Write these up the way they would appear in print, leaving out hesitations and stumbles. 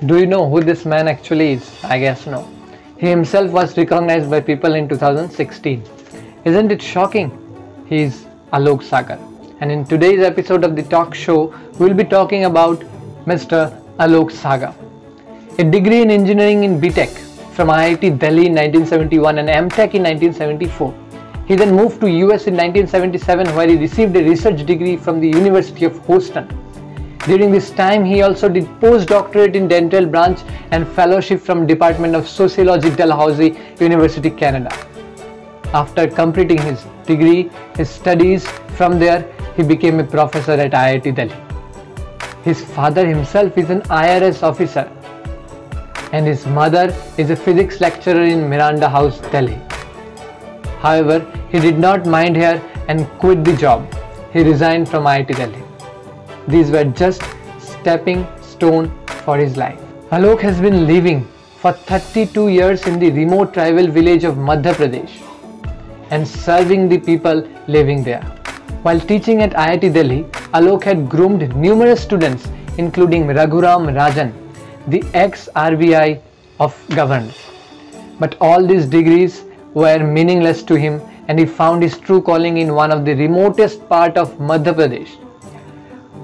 Do you know who this man actually is? I guess no. He himself was recognized by people in 2016. Isn't it shocking? He is Alok Sagar. And in today's episode of the talk show, we will be talking about Mr. Alok Sagar. A degree in engineering in BTech from IIT Delhi in 1971 and MTech in 1974. He then moved to US in 1977 where he received a research degree from the University of Houston. During this time, he also did postdoctorate in dental branch and fellowship from Department of Sociology, Dalhousie University, Canada. After completing his degree, his studies from there, he became a professor at IIT Delhi. His father himself is an IRS officer and his mother is a physics lecturer in Miranda House, Delhi. However, he did not mind here and quit the job. He resigned from IIT Delhi. These were just stepping stone for his life. Alok has been living for 32 years in the remote tribal village of Madhya Pradesh and serving the people living there. While teaching at IIT Delhi, Alok had groomed numerous students including Raghuram Rajan, the ex-RBI of governor. But all these degrees were meaningless to him and he found his true calling in one of the remotest part of Madhya Pradesh.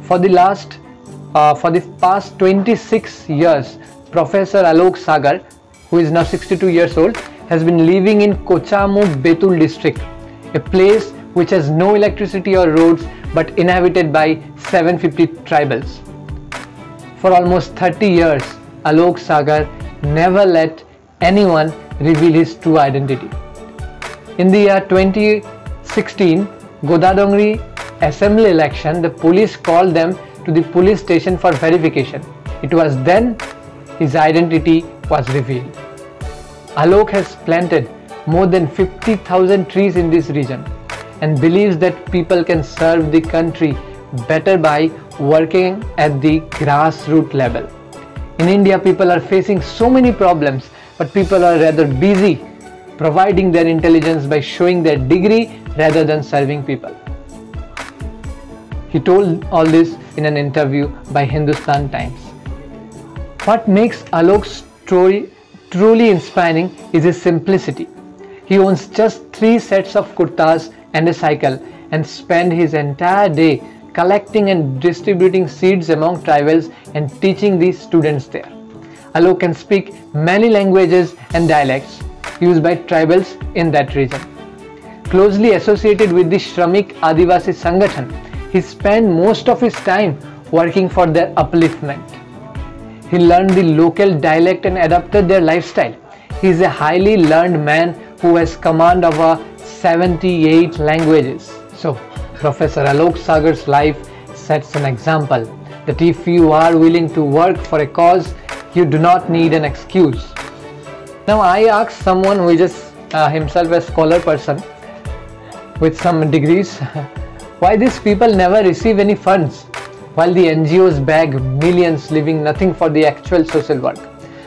For the past 26 years, Professor Alok Sagar, who is now 62 years old, has been living in Kochamu Betul district, a place which has no electricity or roads but inhabited by 750 tribals. For almost 30 years, Alok Sagar never let anyone reveal his true identity. In the year 2016, Godadongri assembly election, the police called them to the police station for verification. It was then his identity was revealed. Alok has planted more than 50,000 trees in this region and believes that people can serve the country better by working at the grassroots level. In India, people are facing so many problems, but people are rather busy providing their intelligence by showing their degree rather than serving people. He told all this in an interview by Hindustan Times. What makes Alok's story truly inspiring is his simplicity. He owns just 3 sets of kurtas and a cycle and spends his entire day collecting and distributing seeds among tribals and teaching the students there. Alok can speak many languages and dialects used by tribals in that region. Closely associated with the Shramik Adivasi Sangathan, he spent most of his time working for their upliftment. He learned the local dialect and adapted their lifestyle. He is a highly learned man who has command over 78 languages. So, Professor Alok Sagar's life sets an example that if you are willing to work for a cause, you do not need an excuse. Now, I asked someone who is just himself a scholar person with some degrees, why these people never receive any funds while the NGOs bag millions leaving nothing for the actual social work.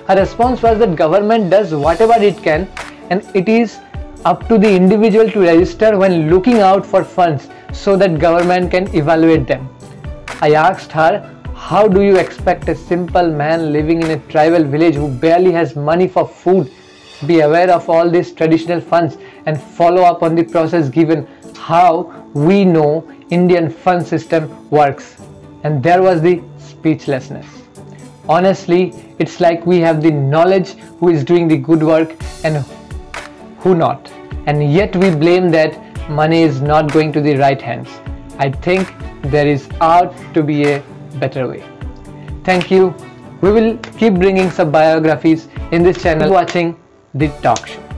Her response was that government does whatever it can and it is up to the individual to register when looking out for funds so that government can evaluate them. I asked her, how do you expect a simple man living in a tribal village who barely has money for food be aware of all these traditional funds and follow up on the process given how we know Indian fund system works? And there was the speechlessness. Honestly, it's like we have the knowledge who is doing the good work and who not, and yet we blame that money is not going to the right hands. I think there is out to be a better way. Thank you. We will keep bringing some biographies in this channel. Watching the talk show.